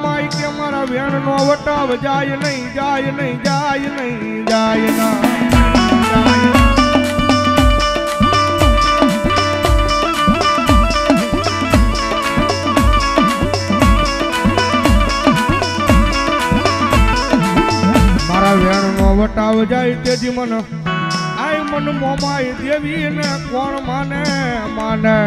મોમાઈ કે મારા વેણ નો વટાવ જાય નહીં જાય નહીં જાય નહીં જાય ના મારા વેણ નો વટાવ જાય તેથી મન આય મન મોમાઈ દેવી ને કોણ માને માને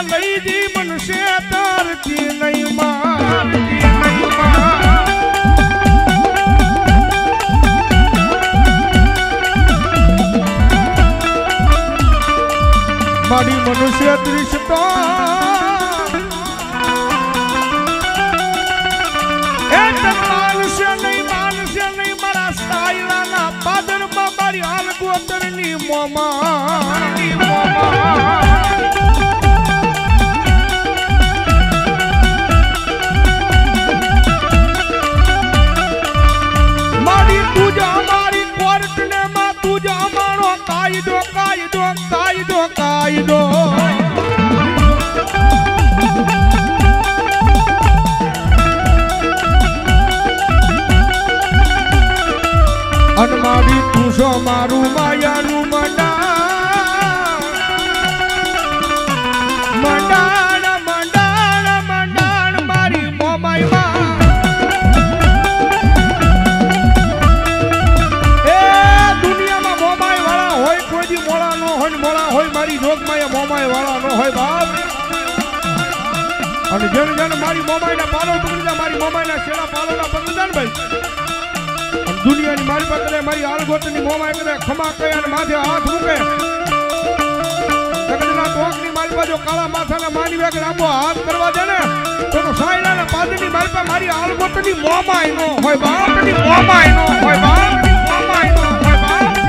લઈ દી મનસે તારતી નહીં મારતી નહીં મારી મનુષ્ય દૃષ્ટો માનશે નહીં મારા સાયલાના પાદરમાં મારી હાલ ગોતરની મોમા કાયદો અનમાડી તું છો મારું માયાનું મંડાણ મારી મોમાઈમાં એ દુનિયામાં મોમાઈ વાળા હોય કોઈ દી મોળા નો હોય મોળા હોય મારી જોગમાં મોમાઈ વાળા નો હોય બાપ અને જેને જેને મારી મોમાઈના પાલો પકડી મારી મોમાઈના શેડા પાલોના પકડી ને ભાઈ દુનિયાની મારી પાસે મારી આલગોતની મોમાઈ કરે ખમા કહે અને માથે હાથ મૂકે જગતના ટોકની મારી પાસે કાળા માથાના માની વેગ લાંબો હાથ કરવા દે ને તો સાયલાના પાદની મારી પાસે મારી આલગોતની મોમાઈ નો હોય બાપની મોમાઈ નો હોય બાપની મોમાઈ નો હોય બાપ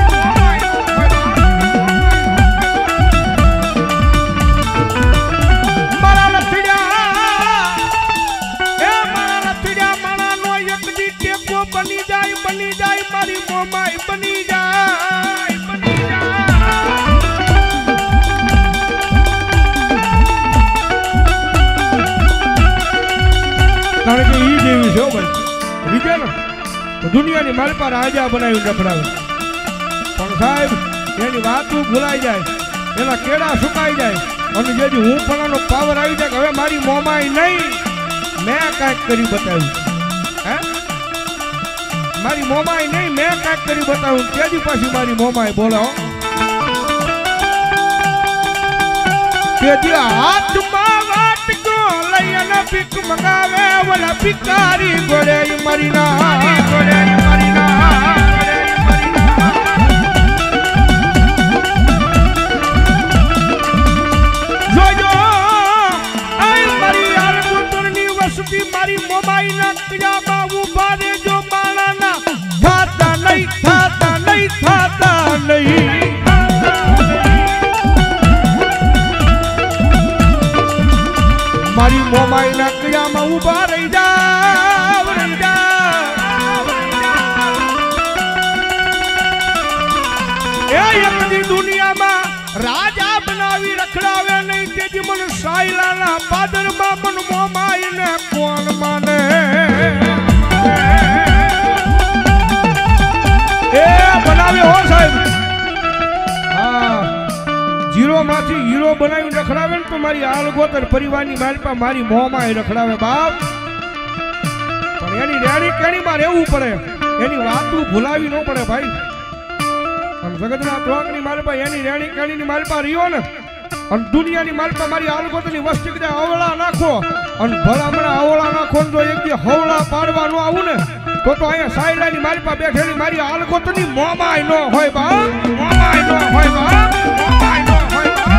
બની જાય મારી મોમાઈ બની જાય કારણ કે ઈ જેવી છે ભાઈ રીજે ને દુનિયાની મારી પર રાજા બનાવી ડફડાવે પણ સાહેબ એની વાતું ભૂલાઈ જાય એના કેળા સુકાઈ જાય અને જેથી હું પણ પાવર આવી જાય હવે મારી મોમાઈ નહીં મેં કાંઈક કરી બતાવ્યું હે મારી મોમાઈ નહીં મેં કાંઈક કરી બતાવું ત્યાંથી પાછી મારી મોમાઈ બોલો તેથી હાથમાં વાટકો લઈ અને ભીખ મગાવે ઓલા ભિખારી ગોળે મારી ના જોજો આય મારી આરગુતરની વસતી મારી મોમાઈ ના ક્યામાં ઉભા રહેજો થતા નહીં મારી મોમાઈ ના ક્યામાં ઉભા રહી જાવ એ એકની દુનિયામાં રાજા બનાવી રખડાવે નહીં તેથી મને સાયલાના પાદરમાં મન મોમાઈ ને કોણ માને બનાવ્યો હો સાહેબ હા જીરો માંથી હીરો બનાવી રખડાવે ને તો મારી આલગોતર પરિવારની માલપા મારી મોમાઈ રખડાવે બાપ પણ એની રેણી કેણીમાં રહેવું પડે એની વાતું ભૂલાવી ન પડે ભાઈ અને જગતના ટોકની માલપા એની રેણી કેણીની માલપા રહ્યો ને અને દુનિયાની માલપા મારી આલગોતરની વસ્તી કદાચ અવળા નાખો અને ભલામણા અવળા નાખો તો એક દી હવળા પાડવા ન આવું ને તો અહીંયા સાયલાની મારી પાસે બેઠેલી મારી આલગોતની મોમાય નો હોય બાપ, મોમાય નો હોય બાપ, મોમાય નો હોય બાપ.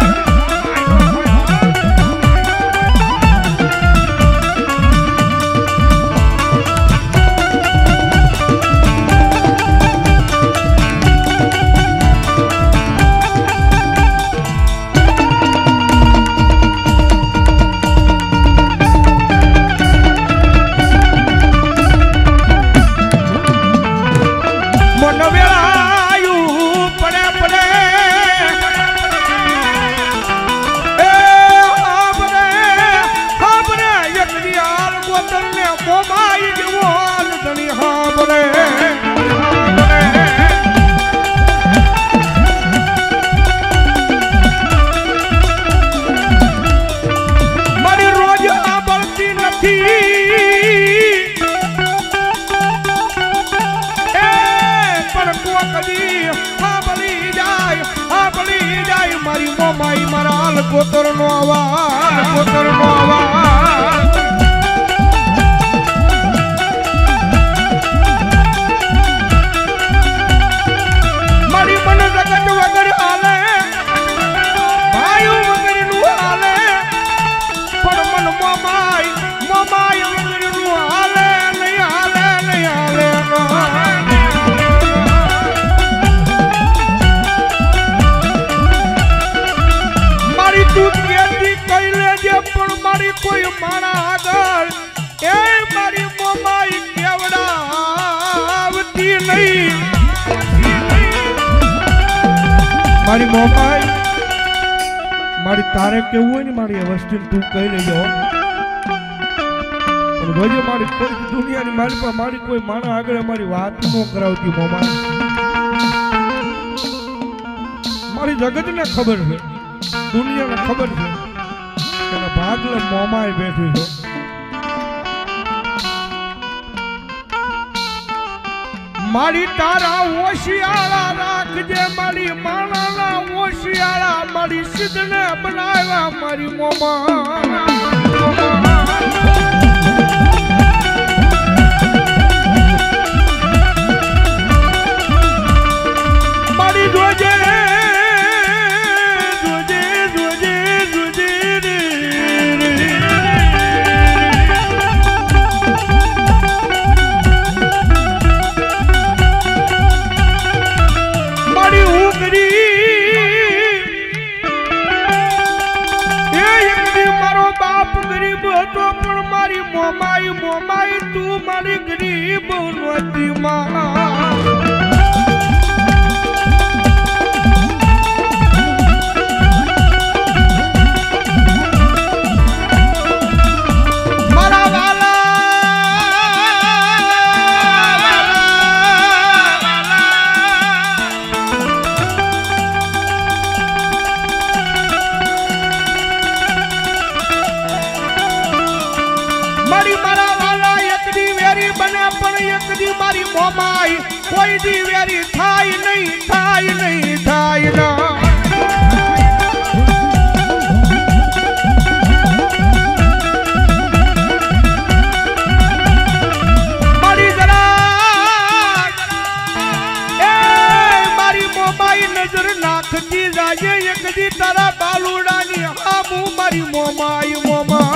મારી મોમાઈ મારા કોતરનો આવાજ, કોતરનો આવાજ. મારી મન જગત વગર હાલે, ભાઈ વગર નું હાલે, પણ મન મોમાઈ મોમાઈ વગર નું હાલે નહીં, હાલે નહીં, હાલે. તું કેતી કઈ લેજે પણ મારી કોઈ માણા આગળ એ મારી મોમાઈ કેવડાવતી નહીં. મારી મોમાઈ મારી તારે કેવું હોય ને મારી વસ્તુ તું કહી લેજો, પણ જોજો મારી કોઈ દુનિયાની મારી પાસે મારી કોઈ માણા આગળ મારી વાત ન કરાવતી. મોમાઈ મારી જગતને ખબર છે, દુનિયાને ખબર છે કે ભાગલે મોમાય બેઠી છે. મારી તારા ઓશિયાળા રાખજે, મારી માણાના ઓશિયાળા, મારી સિદ્ધને બનાવ્યા મારી મોમા. મારી જોજે મોમાઈ મોમાઈ તું મારી ગરીબ નોતી માં. મારા વાલા મારી મોમાઈ કોઈ દી વેરી થાય નહીં, થાય નહીં, થાય ના. મારી જરા એ મારી મોમાઈ નજર નાખતી જાય એક દી તારા બાલુડાની હામું મારી મોમાઈ મોમા.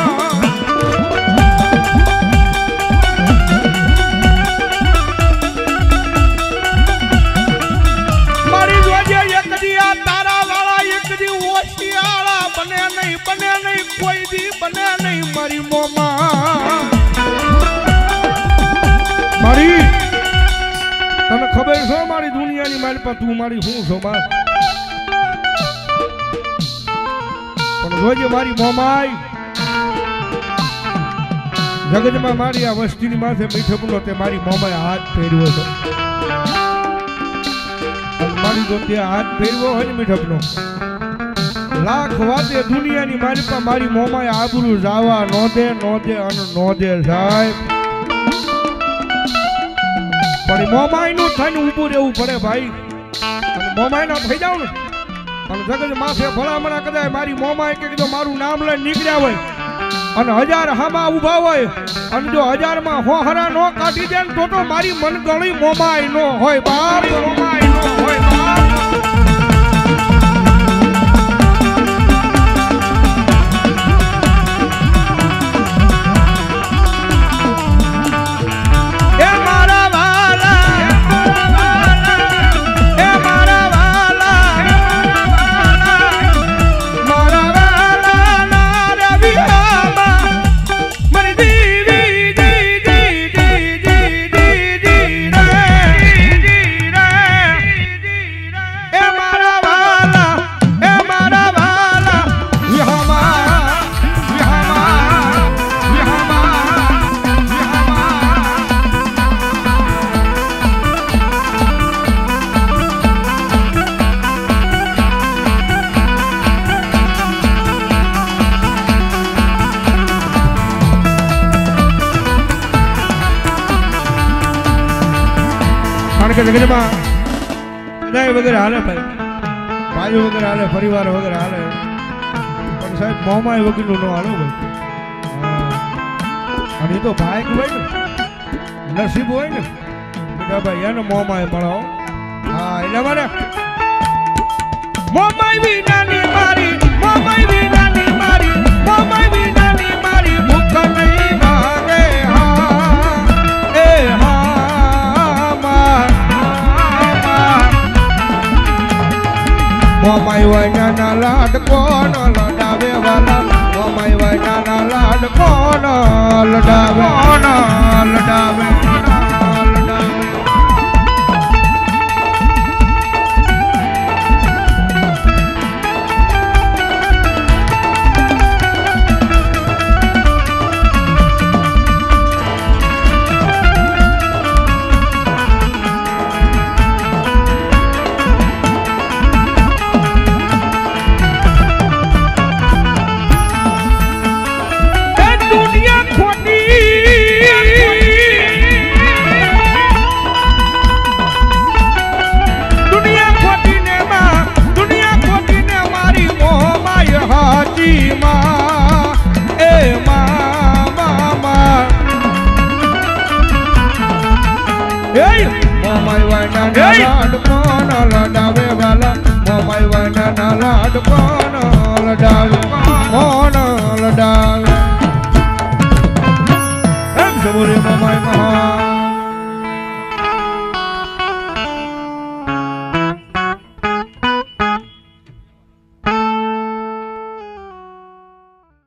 કોઈ દી બને નહીં મારી મોમા. મારી તને ખબર છે મારી દુનિયાની મારી પાસે તું મારી શું છો બાર, પણ જોજે મારી મોમાઈ જગતમાં મારી આ વસ્તીની માથે મીઠપનો તે મારી મોમાએ હાથ ફેરવ્યો હતો. મારી જો તે હાથ ફેરવ્યો હોય ને મીઠપનો લાખ વાતે દુનિયાની મારી પાસે મારી મોમાએ આબરૂ જાવા નો દે, નો દે અને નો દે સાહેબ. પણ મોમાઈ નું થઈને ઊભું રહેવું પડે ભાઈ, અને મોમાઈ ના થઈ જાવ ને અને જગત માથે ભલામણા કદાચ મારી મોમાએ કે કીધું મારું નામ લઈને નીકળ્યા હોય અને 1000 હામાં ઊભા હોય અને જો 1000 માં હોહરા નો કાઢી દે ને તો મારી મનગળી મોમાય નો હોય બાપ, મોમાય નો હોય બાપ. કારણ કે જગતમાં બધાય વગર હાલે ભાઈ, ભાઈઓ વગર હાલે, પરિવાર વગર હાલે, પણ સાહેબ મોમાય વગરનું ન હાલો ભાઈ. અને એ તો ભાઈ હોય ને, નસીબ હોય ને બેટા ભાઈ, એને મોમાય મળો. હા એટલે મારે મોમાય વિનાની મારી, મોમાય વિનાની મારી, મોમાય વિનાની મારી ભૂખ નહીં માગે. હા એ હા મોમાય વૈના લાડ કોણ લડાવે વાલા, મોમાય વૈના લાડ કોણ લડાવે, કોણ લડાવે, મોમાય વૈના લાડ કોણ લડાવે વાલા, મોમાય વૈના લાડ કોણ લડાવે, કોણ લડાવે. એમ જબુરે મોમાય